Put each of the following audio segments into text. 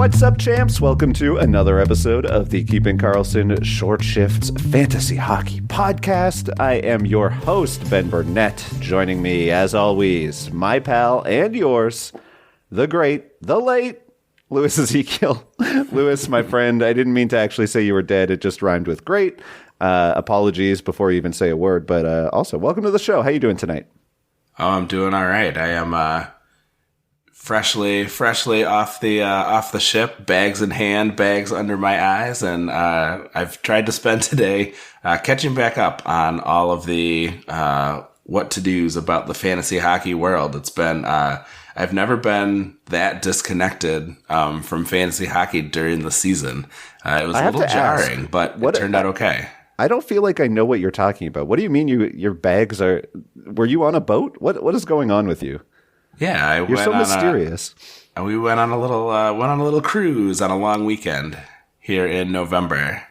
What's up, champs? Welcome to another episode of the Keeping Karlsson Short Shifts Fantasy Hockey Podcast. I am your host, Ben Burnett. Joining me, as always, my pal and yours, the great, the late, Louis Ezekiel. Louis, my friend, I didn't mean to actually say you were dead. It just rhymed with great. Apologies before you even say a word, but also, welcome to the show. How you doing tonight? Oh, I'm doing all right. I am freshly off the ship, bags in hand, bags under my eyes, and I've tried to spend today catching back up on all of the what to dos about the fantasy hockey world. It's been I've never been that disconnected from fantasy hockey during the season. It was a little jarring, but it turned out okay. I don't feel like I know what you're talking about. What do you mean your bags are... Were you on a boat? What is going on with you? Yeah, you're so mysterious. We went on a little cruise on a long weekend here in November,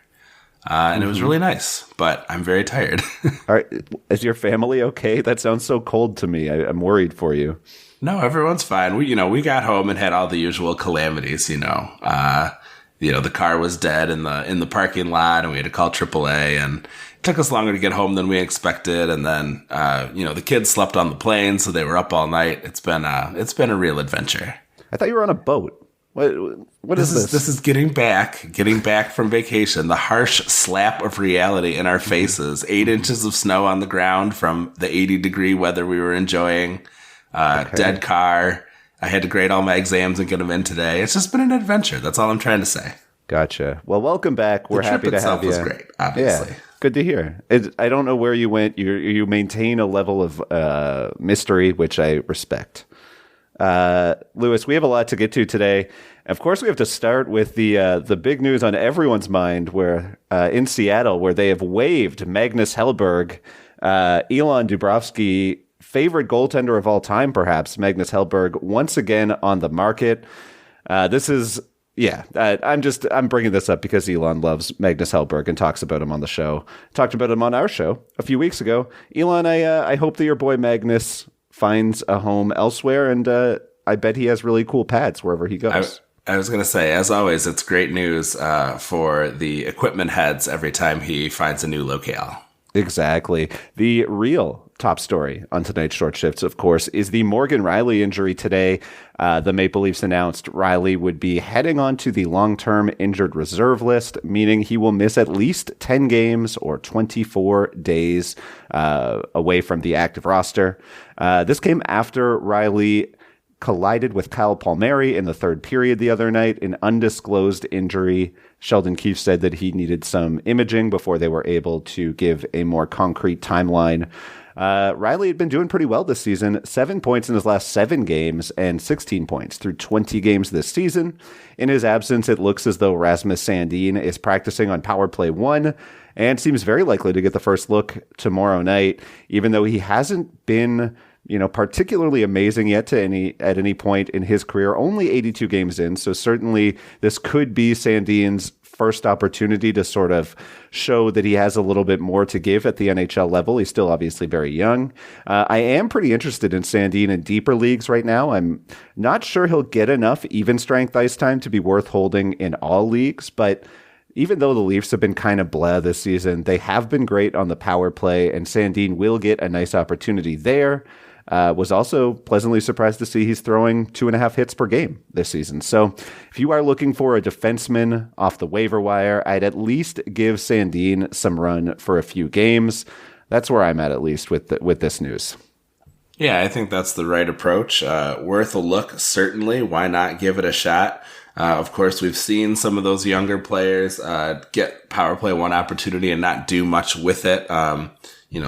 and it was really nice. But I'm very tired. All right, is your family okay? That sounds so cold to me. I'm worried for you. No, everyone's fine. We got home and had all the usual calamities. The car was dead in the parking lot, and we had to call AAA, and it took us longer to get home than we expected. And then, the kids slept on the plane, so they were up all night. It's been a real adventure. I thought you were on a boat. What is this? This is getting back from vacation. The harsh slap of reality in our faces. 8 inches of snow on the ground from the 80-degree weather we were enjoying. Dead car. I had to grade all my exams and get them in today. It's just been an adventure. That's all I'm trying to say. Gotcha. Well, welcome back. We're happy to have you. The trip itself was great, obviously. Yeah, good to hear. I don't know where you went. You maintain a level of mystery, which I respect. Louis, we have a lot to get to today. Of course, we have to start with the big news on everyone's mind, where in Seattle, where they have waived Magnus Hellberg, Elon Dubrovsky, favorite goaltender of all time, perhaps, Magnus Hellberg, once again on the market. I'm bringing this up because Elon loves Magnus Hellberg and talks about him on the show. Talked about him on our show a few weeks ago. Elon, I hope that your boy Magnus finds a home elsewhere, and I bet he has really cool pads wherever he goes. I was going to say, as always, it's great news for the equipment heads every time he finds a new locale. Exactly. The real top story on tonight's Short Shifts, of course, is the Morgan Rielly injury today. The Maple Leafs announced Rielly would be heading on to the long-term injured reserve list, meaning he will miss at least 10 games or 24 days away from the active roster. This came after Rielly collided with Kyle Palmieri in the third period the other night, an undisclosed injury. Sheldon Keefe said that he needed some imaging before they were able to give a more concrete timeline. Rielly had been doing pretty well this season, 7 points in his last 7 games and 16 points through 20 games this season. In his absence, it looks as though Rasmus Sandin is practicing on power play 1 and seems very likely to get the first look tomorrow night, even though he hasn't been particularly amazing yet at any point in his career, only 82 games in. So certainly this could be Sandin's first opportunity to sort of show that he has a little bit more to give at the NHL level. He's still obviously very young. I am pretty interested in Sandin in deeper leagues right now. I'm not sure he'll get enough even strength ice time to be worth holding in all leagues, but even though the Leafs have been kind of blah this season, they have been great on the power play, and Sandin will get a nice opportunity there. Was also pleasantly surprised to see he's throwing 2.5 hits per game this season. So if you are looking for a defenseman off the waiver wire, I'd at least give Sandin some run for a few games. That's where I'm at least with this news. Yeah, I think that's the right approach. Worth a look, certainly. Why not give it a shot? Of course, we've seen some of those younger players get power play 1 opportunity and not do much with it.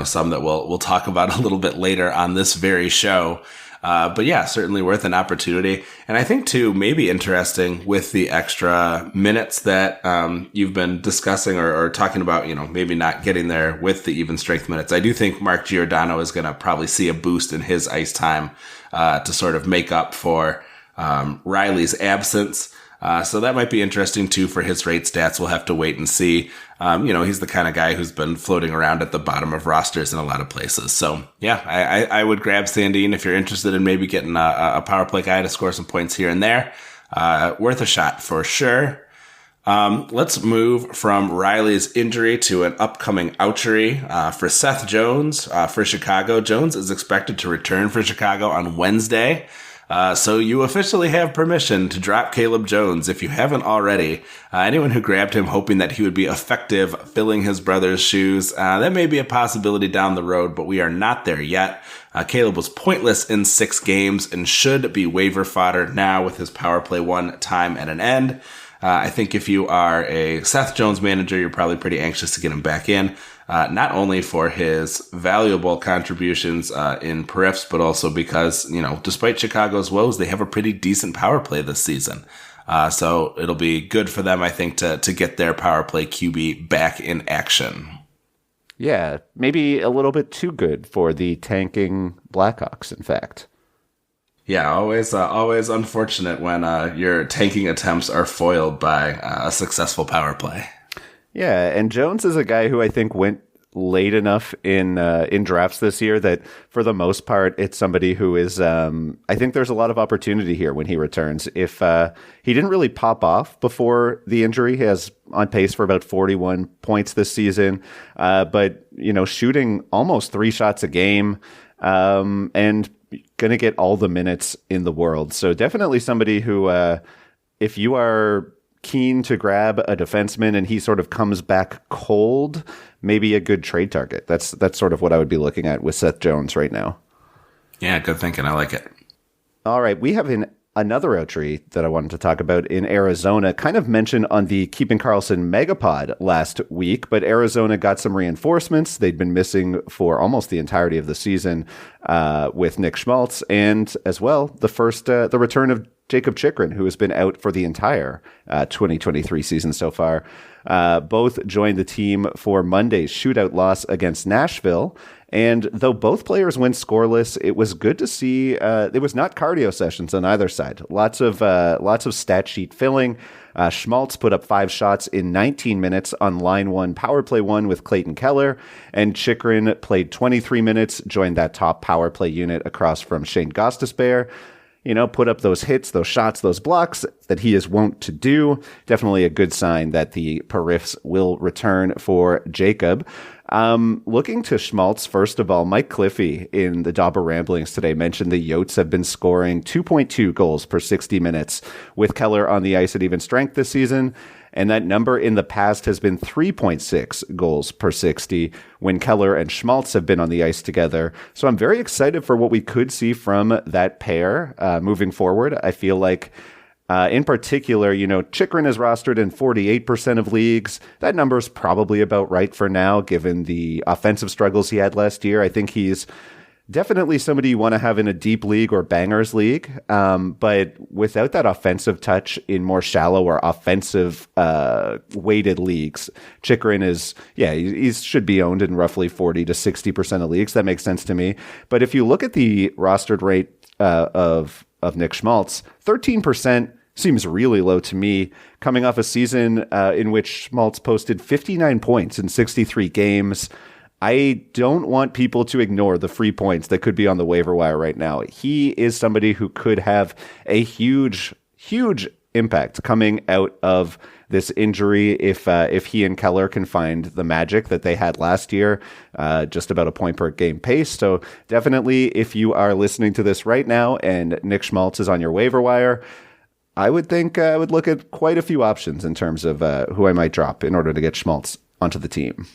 Some that we'll talk about a little bit later on this very show. But yeah, certainly worth an opportunity. And I think too, maybe interesting with the extra minutes that you've been discussing or talking about, maybe not getting there with the even strength minutes. I do think Mark Giordano is going to probably see a boost in his ice time to sort of make up for Rielly's absence. So that might be interesting too for his rate stats. We'll have to wait and see. He's the kind of guy who's been floating around at the bottom of rosters in a lot of places. So yeah, I would grab Sandin if you're interested in maybe getting a power play guy to score some points here and there. Worth a shot for sure. Let's move from Rielly's injury to an upcoming ouchery for Seth Jones for Chicago. Jones is expected to return for Chicago on Wednesday. So you officially have permission to drop Caleb Jones if you haven't already. Anyone who grabbed him hoping that he would be effective filling his brother's shoes, that may be a possibility down the road, but we are not there yet. Caleb was pointless in 6 games and should be waiver fodder now with his power play 1 time at an end. I think if you are a Seth Jones manager, you're probably pretty anxious to get him back in, not only for his valuable contributions in periffs, but also because, despite Chicago's woes, they have a pretty decent power play this season. So it'll be good for them, I think, to get their power play QB back in action. Yeah, maybe a little bit too good for the tanking Blackhawks, in fact. Yeah, always unfortunate when your tanking attempts are foiled by a successful power play. Yeah, and Jones is a guy who I think went late enough in drafts this year that for the most part, it's somebody who is, I think there's a lot of opportunity here when he returns. If he didn't really pop off before the injury, he has on pace for about 41 points this season, but, shooting almost 3 shots a game, and going to get all the minutes in the world. So definitely somebody who, if you are keen to grab a defenseman and he sort of comes back cold, maybe a good trade target. That's sort of what I would be looking at with Seth Jones right now. Yeah, good thinking. I like it. All right, we have another outry that I wanted to talk about in Arizona, kind of mentioned on the Keeping Karlsson Megapod last week, but Arizona got some reinforcements. They'd been missing for almost the entirety of the season with Nick Schmaltz, and as well, the return of Jacob Chychrun, who has been out for the entire 2023 season so far. Both joined the team for Monday's shootout loss against Nashville. And though both players went scoreless, it was good to see. It was not cardio sessions on either side. Lots of stat sheet filling. Schmaltz put up 5 shots in 19 minutes on line 1, power play 1 with Clayton Keller, and Chychrun played 23 minutes, joined that top power play unit across from Shane Gostisbehere. Put up those hits, those shots, those blocks that he is wont to do. Definitely a good sign that the periffs will return for Jacob. Looking to Schmaltz, first of all, Mike Cliffy in the Dobber Ramblings today mentioned the Yotes have been scoring 2.2 goals per 60 minutes with Keller on the ice at even strength this season. And that number in the past has been 3.6 goals per 60 when Keller and Schmaltz have been on the ice together. So I'm very excited for what we could see from that pair moving forward. I feel like, in particular, Chychrun is rostered in 48% of leagues. That number is probably about right for now, given the offensive struggles he had last year. I think he's definitely somebody you want to have in a deep league or bangers league. But without that offensive touch in more shallow or offensive weighted leagues, Chychrun he should be owned in roughly 40 to 60% of leagues. That makes sense to me. But if you look at the rostered rate of Nick Schmaltz, 13% seems really low to me, coming off a season in which Schmaltz posted 59 points in 63 games. I don't want people to ignore the free points that could be on the waiver wire right now. He is somebody who could have a huge, huge impact coming out of this injury if he and Keller can find the magic that they had last year, just about a point per game pace. So definitely, if you are listening to this right now and Nick Schmaltz is on your waiver wire, I would think I would look at quite a few options in terms of who I might drop in order to get Schmaltz onto the team.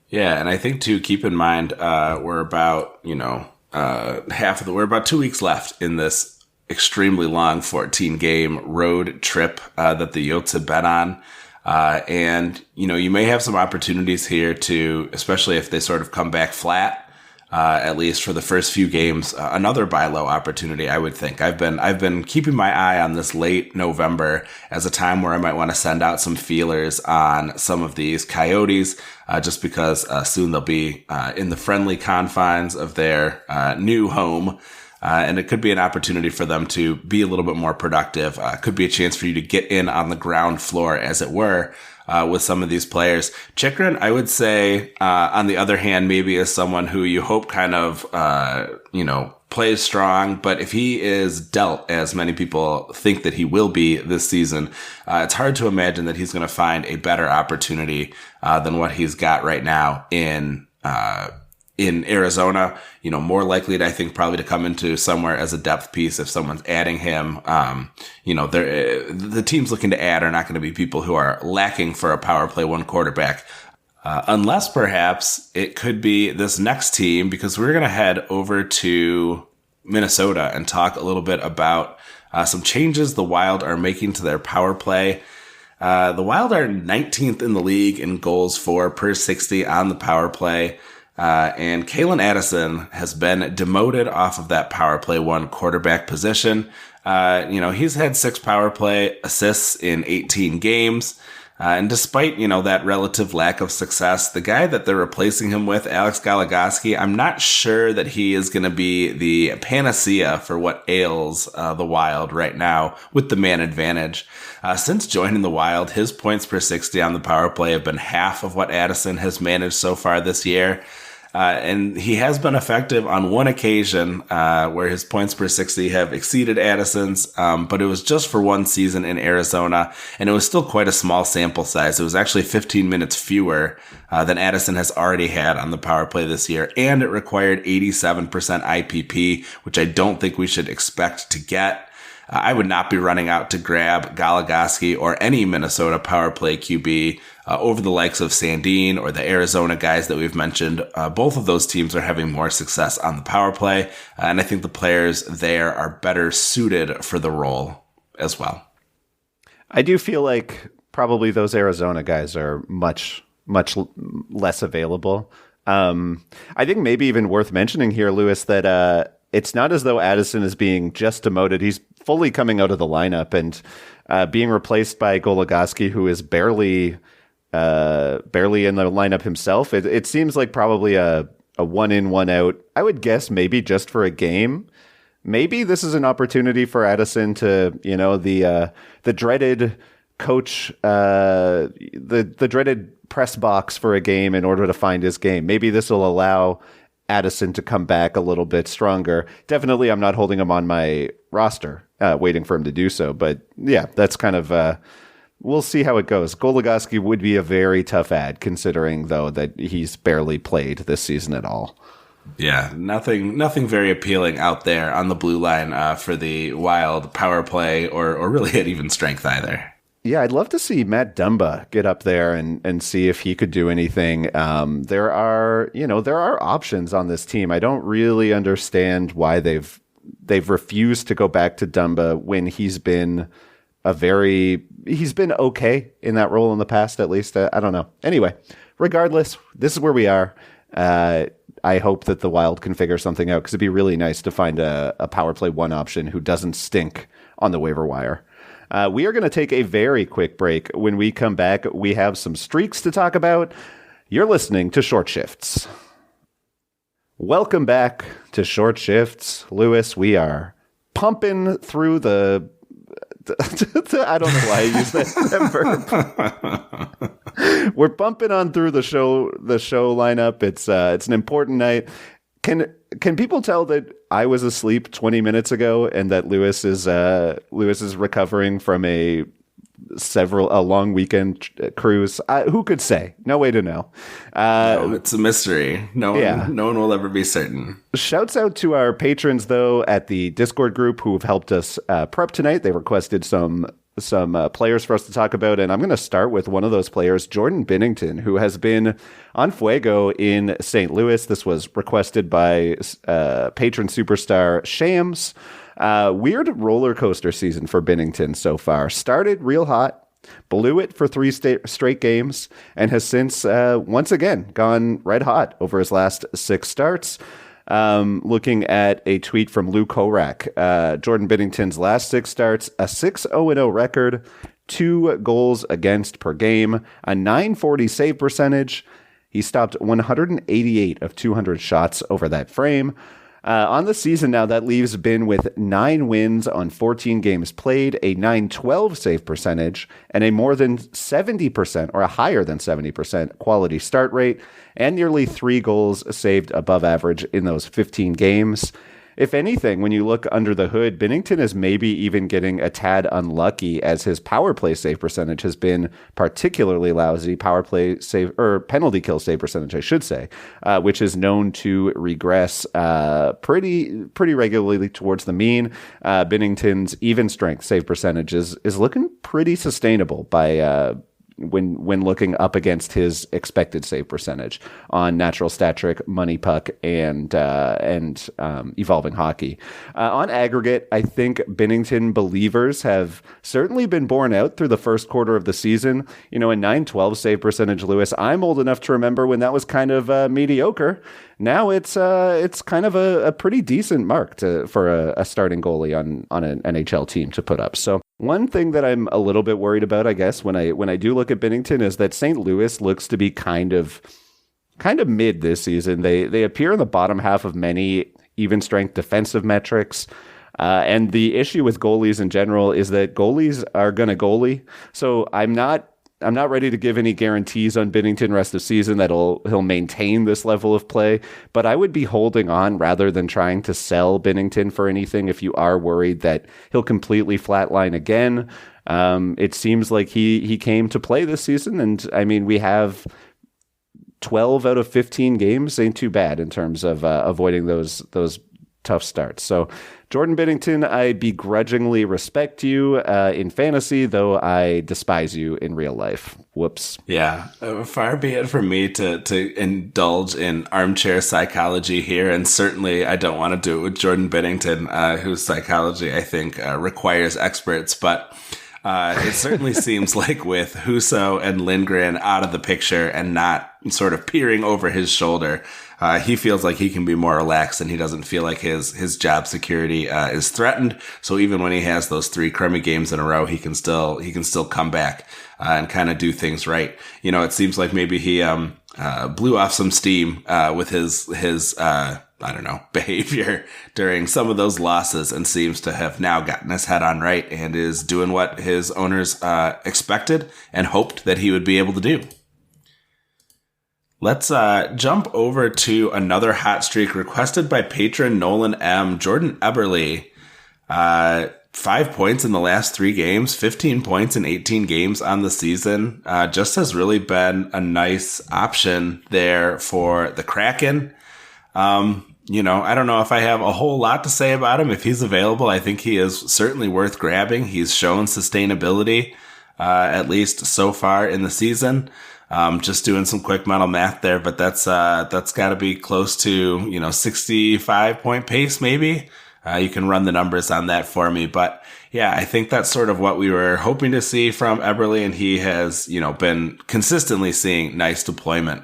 Yeah, and I think to keep in mind, we're about, we're about 2 weeks left in this extremely long 14-game road trip that the Yotes have been on. And, you may have some opportunities here to, especially if they sort of come back flat, at least for the first few games, another buy low opportunity, I would think. I've been keeping my eye on this late November as a time where I might want to send out some feelers on some of these Coyotes, just because soon they'll be in the friendly confines of their new home. And it could be an opportunity for them to be a little bit more productive. Could be a chance for you to get in on the ground floor, as it were, with some of these players. Chychrun, I would say, on the other hand, maybe is someone who you hope kind of, plays strong, but if he is dealt as many people think that he will be this season, it's hard to imagine that he's going to find a better opportunity than what he's got right now in Arizona. More likely, I think, probably to come into somewhere as a depth piece if someone's adding him. The teams looking to add are not going to be people who are lacking for a power play one quarterback. Unless perhaps it could be this next team, because we're going to head over to Minnesota and talk a little bit about some changes the Wild are making to their power play. The Wild are 19th in the league in goals for per 60 on the power play. And Kalen Addison has been demoted off of that power play one quarterback position. He's had 6 power play assists in 18 games. And despite, that relative lack of success, the guy that they're replacing him with, Alex Goligoski, I'm not sure that he is going to be the panacea for what ails the Wild right now with the man advantage. Since joining the Wild, his points per 60 on the power play have been half of what Addison has managed so far this year. And he has been effective on one occasion where his points per 60 have exceeded Addison's, but it was just for one season in Arizona, and it was still quite a small sample size. It was actually 15 minutes fewer than Addison has already had on the power play this year, and it required 87% IPP, which I don't think we should expect to get. I would not be running out to grab Goligoski or any Minnesota power play QB over the likes of Sandin or the Arizona guys that we've mentioned. Both of those teams are having more success on the power play, and I think the players there are better suited for the role as well. I do feel like probably those Arizona guys are much less available. I think maybe even worth mentioning here, Lewis, that it's not as though Addison is being just demoted. He's fully coming out of the lineup and being replaced by Goligoski, who is barely in the lineup himself. It seems like probably a 1-in, 1-out. I would guess maybe just for a game. Maybe this is an opportunity for Addison to, the dreaded coach, the dreaded press box for a game in order to find his game. Maybe this will allow Addison to come back a little bit stronger. Definitely, I'm not holding him on my roster, waiting for him to do so. But yeah, that's kind of, we'll see how it goes. Goligoski would be a very tough ad, considering, though, that he's barely played this season at all. Yeah, nothing very appealing out there on the blue line for the Wild power play or really at even strength either. Yeah, I'd love to see Matt Dumba get up there and see if he could do anything. There are options on this team. I don't really understand why they've refused to go back to Dumba when he's been okay in that role in the past, at least. I don't know. Anyway, regardless, this is where we are. I hope that the Wild can figure something out, because it'd be really nice to find a power play one option who doesn't stink on the waiver wire. We are going to take a very quick break. When we come back, we have some streaks to talk about. You're listening to Short Shifts. Welcome back to Short Shifts. Lewis, we are pumping through the I don't know why I use that verb. We're bumping on through the show lineup. It's an important night. Can people tell that I was asleep 20 minutes ago and that Lewis is recovering from a long weekend cruise? Who could say? No way to know. No, it's a mystery. No one will ever be certain. Shouts out to our patrons, though, at the Discord group who have helped us prep tonight. They requested some players for us to talk about, and I'm going to start with one of those players, Jordan Binnington, who has been on fuego in St. Louis. This was requested by patron superstar Shams. Weird roller coaster season for Binnington so far. Started real hot, blew it for 3 straight games, and has since once again gone red hot over his last 6 starts. Looking at a tweet from Lou Korak, Jordan Binnington's last 6 starts, a 6-0-0 record, 2 goals against per game, a .940 save percentage. He stopped 188 of 200 shots over that frame. On the season now, that leaves Bin with 9 wins on 14 games played, a 912 save percentage, and a more than 70% or a higher than 70% quality start rate, and nearly 3 goals saved above average in those 15 games. If anything, when you look under the hood, Binnington is maybe even getting a tad unlucky, as his power play save percentage has been particularly lousy. Power play save, or penalty kill save percentage, I should say, which is known to regress pretty regularly towards the mean. Binnington's even strength save percentage is looking pretty sustainable by when looking up against his expected save percentage on Natural Stat Trick, Money Puck, and Evolving Hockey. On aggregate, I think Binnington believers have certainly been borne out through the first quarter of the season. A 912 save percentage, Lewis. I'm old enough to remember when that was kind of mediocre. Now it's kind of a pretty decent mark for a starting goalie on an NHL team to put up. So one thing that I'm a little bit worried about, I guess, when I do look at Binnington, is that St. Louis looks to be kind of mid this season. They appear in the bottom half of many even strength defensive metrics. And the issue with goalies in general is that goalies are going to goalie. So I'm not ready to give any guarantees on Binnington rest of season that he'll maintain this level of play, but I would be holding on rather than trying to sell Binnington for anything if you are worried that he'll completely flatline again. It seems like he came to play this season, and I mean, we have 12 out of 15 games. Ain't too bad in terms of avoiding those tough starts. So Jordan Binnington, I begrudgingly respect you in fantasy, though I despise you in real life. Whoops. Yeah, far be it from me to indulge in armchair psychology here, and certainly I don't want to do it with Jordan Binnington, whose psychology I think requires experts, but it certainly seems like with Husso and Lindgren out of the picture and not sort of peering over his shoulder, he feels like he can be more relaxed, and he doesn't feel like his job security is threatened. So even when he has those 3 crummy games in a row, he can still come back and kind of do things right. It seems like maybe he blew off some steam with his behavior during some of those losses, and seems to have now gotten his head on right and is doing what his owners expected and hoped that he would be able to do. Let's jump over to another hot streak requested by patron Nolan M. Jordan Eberle, 5 points in the last 3 games, 15 points in 18 games on the season. Just has really been a nice option there for the Kraken. I don't know if I have a whole lot to say about him. If he's available, I think he is certainly worth grabbing. He's shown sustainability, at least so far in the season. Just doing some quick mental math there, but that's got to be close to 65 point pace maybe. You can run the numbers on that for me, but yeah, I think that's sort of what we were hoping to see from Eberle, and he has been consistently seeing nice deployment.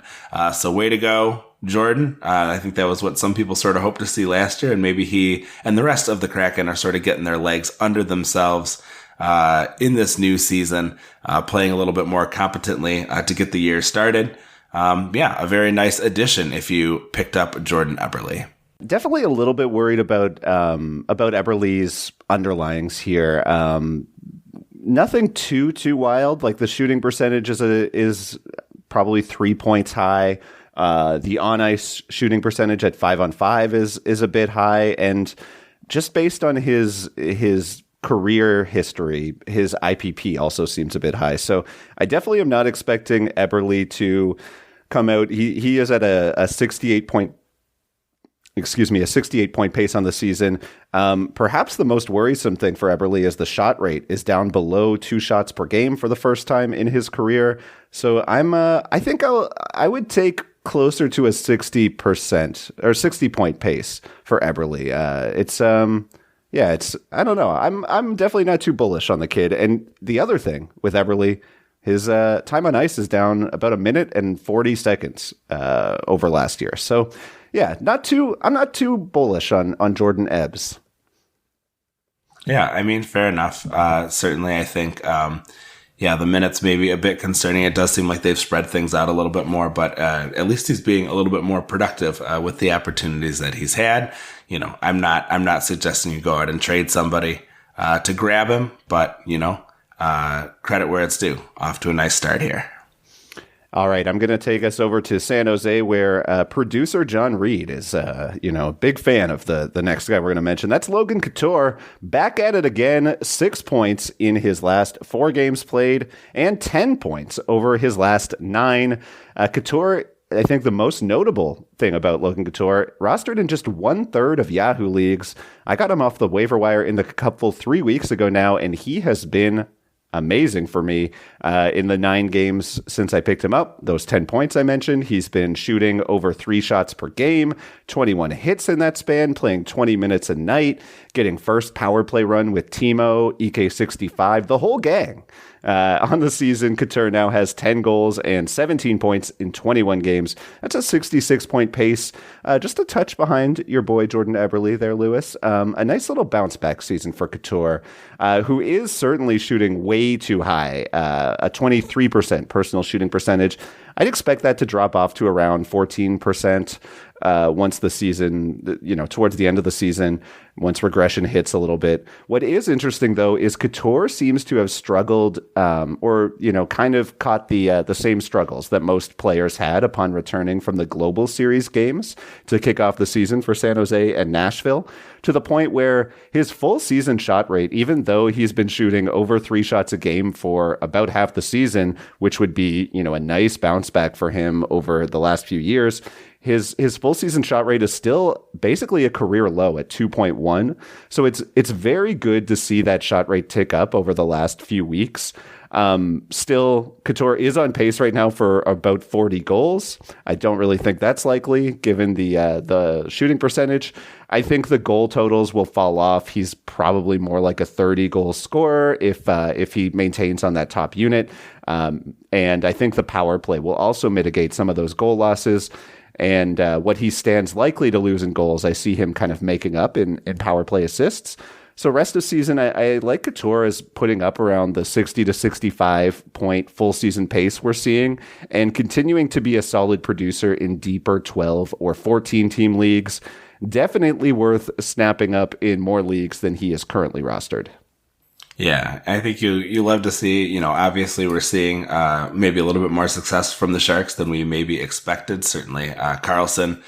So way to go, Jordan. I think that was what some people sort of hoped to see last year, and maybe he and the rest of the Kraken are sort of getting their legs under themselves in this new season, playing a little bit more competently to get the year started. A very nice addition if you picked up Jordan Eberle. Definitely a little bit worried about Eberle's underlyings here. Nothing too wild. Like the shooting percentage is probably 3 points high. The on ice shooting percentage at 5-on-5 is a bit high, and just based on his career history, his IPP also seems a bit high. So I definitely am not expecting Eberle to come out. He is at a 68 point pace on the season. Perhaps the most worrisome thing for Eberle is the shot rate is down below 2 shots per game for the first time in his career. So I think I would take closer to a 60% or 60 point pace for Eberle. I don't know. I'm definitely not too bullish on the kid. And the other thing with Eberle, his time on ice is down about 1 minute and 40 seconds over last year. So yeah, I'm not too bullish on Jordan Ebbs. Yeah, I mean, fair enough. Certainly, I think Yeah, the minutes may be a bit concerning. It does seem like they've spread things out a little bit more, but at least he's being a little bit more productive with the opportunities that he's had. I'm not suggesting you go out and trade somebody to grab him, but credit where it's due. Off to a nice start here. All right, I'm going to take us over to San Jose, where producer John Reed is, a big fan of the next guy we're going to mention. That's Logan Couture, back at it again, 6 points in his last 4 games played, and 10 points over his last 9. Couture, I think the most notable thing about Logan Couture, rostered in just 1/3 of Yahoo leagues. I got him off the waiver wire in the couple 3 weeks ago now, and he has been amazing for me in the 9 games since I picked him up. Those 10 points I mentioned, he's been shooting over 3 shots per game, 21 hits in that span, playing 20 minutes a night, getting first power play run with Timo, EK65, the whole gang. On the season, Couture now has 10 goals and 17 points in 21 games. That's a 66-point pace, just a touch behind your boy Jordan Eberle there, Lewis. A nice little bounce-back season for Couture, who is certainly shooting way too high, a 23% personal shooting percentage. I'd expect that to drop off to around 14% once the season, towards the end of the season, once regression hits a little bit. What is interesting, though, is Couture seems to have struggled kind of caught the same struggles that most players had upon returning from the Global Series games to kick off the season for San Jose and Nashville, to the point where his full season shot rate, even though he's been shooting over 3 shots a game for about half the season, which would be, a nice bounce back for him over the last few years, his full season shot rate is still basically a career low at 2.1. So it's very good to see that shot rate tick up over the last few weeks. Still, Couture is on pace right now for about 40 goals. I don't really think that's likely given the shooting percentage. I think the goal totals will fall off. He's probably more like a 30 goal scorer if he maintains on that top unit. And I think the power play will also mitigate some of those goal losses. And what he stands likely to lose in goals, I see him kind of making up in power play assists. So rest of season, I like Couture as putting up around the 60 to 65 point full season pace we're seeing, and continuing to be a solid producer in deeper 12 or 14 team leagues. Definitely worth snapping up in more leagues than he is currently rostered. Yeah, I think you love to see, obviously we're seeing maybe a little bit more success from the Sharks than we maybe expected. Certainly Karlsson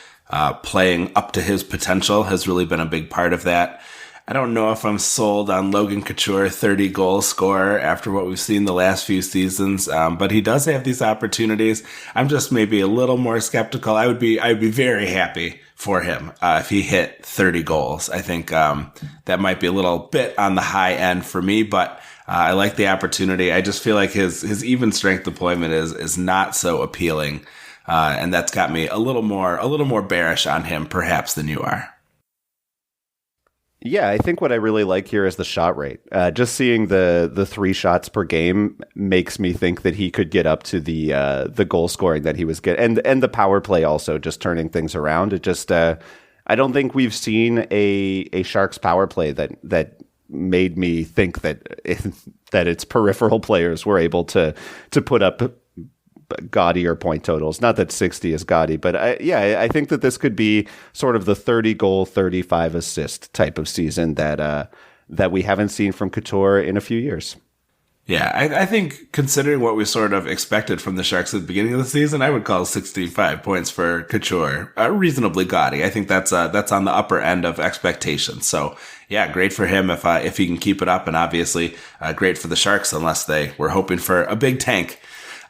playing up to his potential has really been a big part of that. I don't know if I'm sold on Logan Couture, 30 goal scorer after what we've seen the last few seasons, but he does have these opportunities. I'm just maybe a little more skeptical. I would be very happy for him if he hit 30 goals. I think that might be a little bit on the high end for me, but I like the opportunity. I just feel like his even strength deployment is not so appealing, and that's got me a little more bearish on him perhaps than you are. Yeah, I think what I really like here is the shot rate. Just seeing the 3 shots per game makes me think that he could get up to the goal scoring that he was getting, and the power play also just turning things around. It just I don't think we've seen a Sharks power play that made me think that its peripheral players were able to put up gaudier point totals. Not that 60 is gaudy, but I think that this could be sort of the 30 goal, 35 assist type of season that we haven't seen from Couture in a few years. Yeah, I think considering what we sort of expected from the Sharks at the beginning of the season, I would call 65 points for Couture reasonably gaudy. I think that's on the upper end of expectations. So yeah, great for him if he can keep it up, and obviously great for the Sharks unless they were hoping for a big tank.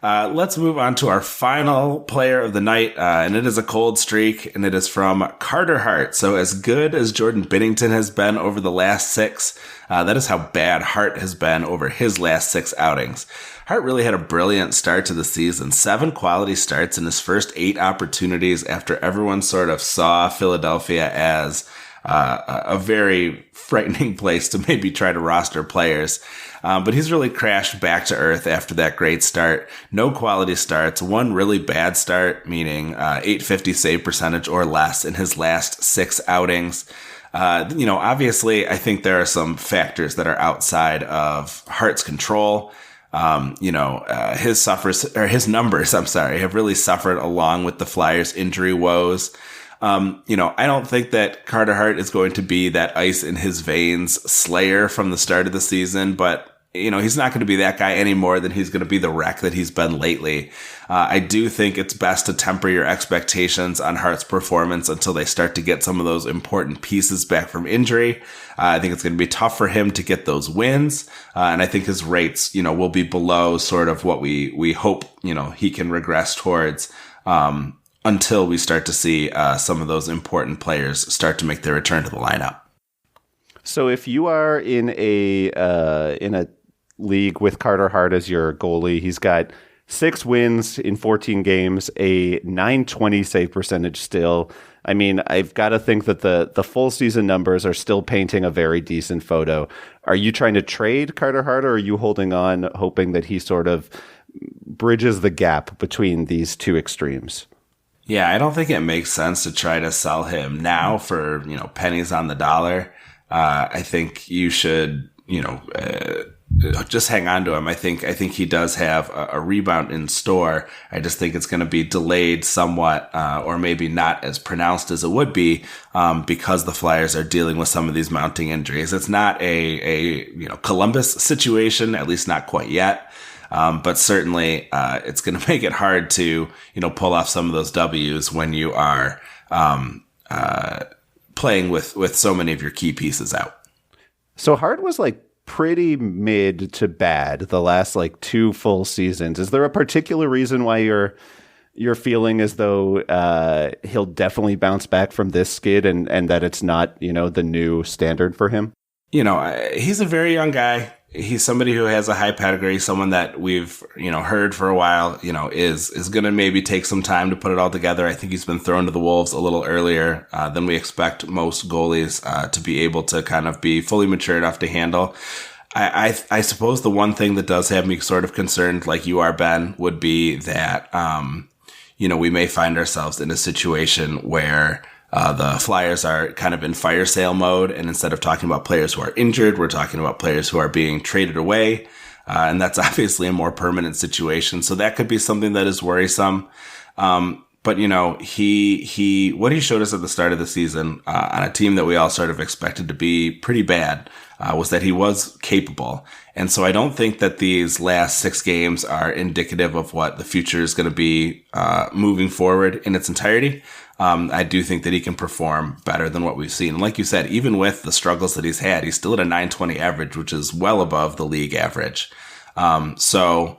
Let's move on to our final player of the night, and it is a cold streak, and it is from Carter Hart. So as good as Jordan Binnington has been over the last 6, that is how bad Hart has been over his last 6 outings. Hart really had a brilliant start to the season. 7 quality starts in his first 8 opportunities after everyone sort of saw Philadelphia as a very frightening place to maybe try to roster players. But he's really crashed back to earth after that great start. No quality starts, 1 really bad start, meaning 850 save percentage or less in his last 6 outings. Obviously, I think there are some factors that are outside of Hart's control. His numbers, I'm sorry, have really suffered along with the Flyers' injury woes. I don't think that Carter Hart is going to be that ice in his veins slayer from the start of the season, but he's not going to be that guy any more than he's going to be the wreck that he's been lately. I do think it's best to temper your expectations on Hart's performance until they start to get some of those important pieces back from injury. I think it's going to be tough for him to get those wins. And I think his rates, will be below sort of what we hope, he can regress towards, until we start to see some of those important players start to make their return to the lineup. So if you are in a league with Carter Hart as your goalie, he's got 6 wins in 14 games, a .920 save percentage still. I mean, I've got to think that the full season numbers are still painting a very decent photo. Are you trying to trade Carter Hart, or are you holding on, hoping that he sort of bridges the gap between these two extremes? Yeah, I don't think it makes sense to try to sell him now for, pennies on the dollar. I think you should, just hang on to him. I think he does have a rebound in store. I just think it's going to be delayed somewhat, or maybe not as pronounced as it would be, because the Flyers are dealing with some of these mounting injuries. It's not a Columbus situation, at least not quite yet. But certainly, it's going to make it hard to, pull off some of those W's when you are, playing with so many of your key pieces out. So Hart was pretty mid to bad the last 2 full seasons. Is there a particular reason why you're feeling as though he'll definitely bounce back from this skid, and that it's not, the new standard for him? He's a very young guy. He's somebody who has a high pedigree, someone that we've, heard for a while, is going to maybe take some time to put it all together. I think he's been thrown to the wolves a little earlier than we expect most goalies to be able to kind of be fully mature enough to handle. I suppose the one thing that does have me sort of concerned, like you are, Ben, would be that, we may find ourselves in a situation where the Flyers are kind of in fire sale mode, and instead of talking about players who are injured, we're talking about players who are being traded away, and that's obviously a more permanent situation. So that could be something that is worrisome. But what he showed us at the start of the season on a team that we all sort of expected to be pretty bad was that he was capable. And so I don't think that these last 6 games are indicative of what the future is going to be moving forward in its entirety. I do think that he can perform better than what we've seen. And like you said, even with the struggles that he's had, he's still at a .920 average, which is well above the league average. So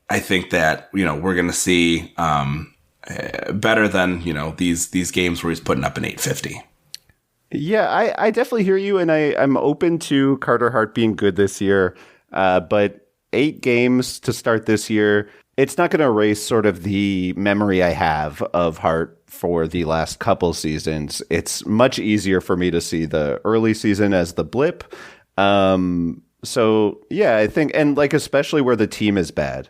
I think that, we're going to see better than, these games where he's putting up an .850. Yeah, I definitely hear you, and I'm open to Carter Hart being good this year. But 8 games to start this year, it's not going to erase sort of the memory I have of Hart for the last couple seasons. It's much easier for me to see the early season as the blip. So yeah, I think, and especially where the team is bad.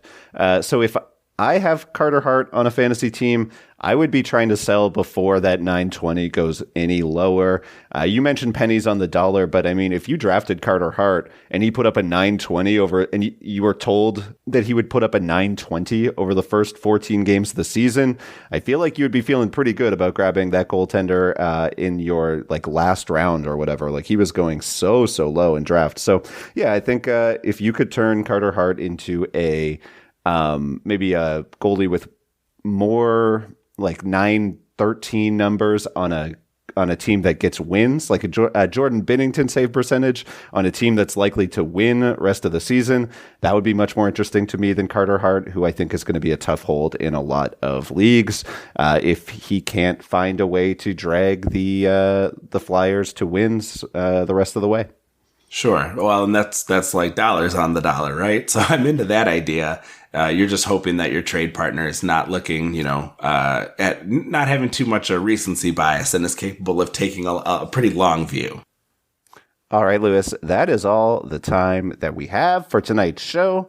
So if I have Carter Hart on a fantasy team, I would be trying to sell before that .920 goes any lower. You mentioned pennies on the dollar, but I mean, if you drafted Carter Hart and he put up a .920 over, and you were told that he would put up a .920 over the first 14 games of the season, I feel like you would be feeling pretty good about grabbing that goaltender in your last round or whatever. He was going so low in draft. So yeah, I think if you could turn Carter Hart into maybe a goalie with more .913 numbers on a team that gets wins, like a Jordan Binnington save percentage on a team that's likely to win rest of the season, that would be much more interesting to me than Carter Hart, who I think is going to be a tough hold in a lot of leagues if he can't find a way to drag the Flyers to wins the rest of the way. Sure. Well, and that's like dollars on the dollar, right? So I'm into that idea. You're just hoping that your trade partner is not looking, at not having too much a recency bias and is capable of taking a pretty long view. All right, Lewis, that is all the time that we have for tonight's show.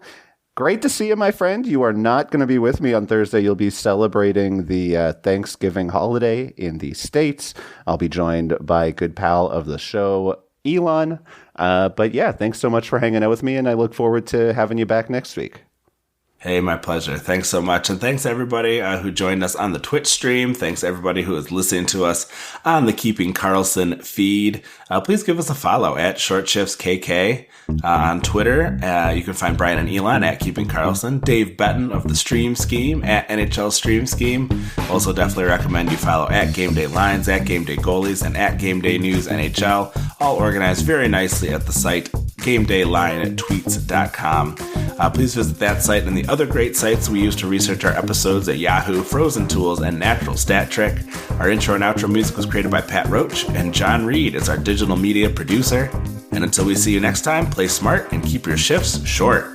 Great to see you, my friend. You are not going to be with me on Thursday. You'll be celebrating the Thanksgiving holiday in the States. I'll be joined by a good pal of the show, Elon. But yeah, thanks so much for hanging out with me, and I look forward to having you back next week. Hey, my pleasure. Thanks so much. And thanks everybody who joined us on the Twitch stream. Thanks everybody who is listening to us on the Keeping Karlsson feed. Please give us a follow at ShortShiftsKK on Twitter. You can find Brian and Elon at Keeping Karlsson, Dave Betton of the Stream Scheme at NHL Stream Scheme. Also definitely recommend you follow at Game Day Lines, at Game Day Goalies, and at Game Day News NHL, all organized very nicely at the site GameDayLineTweets.com. Please visit that site and the other great sites we use to research our episodes at Yahoo, Frozen Tools, and Natural Stat Trick. Our intro and outro music was created by Pat Roach, and John Reed is our digital media producer. And until we see you next time, play smart and keep your shifts short.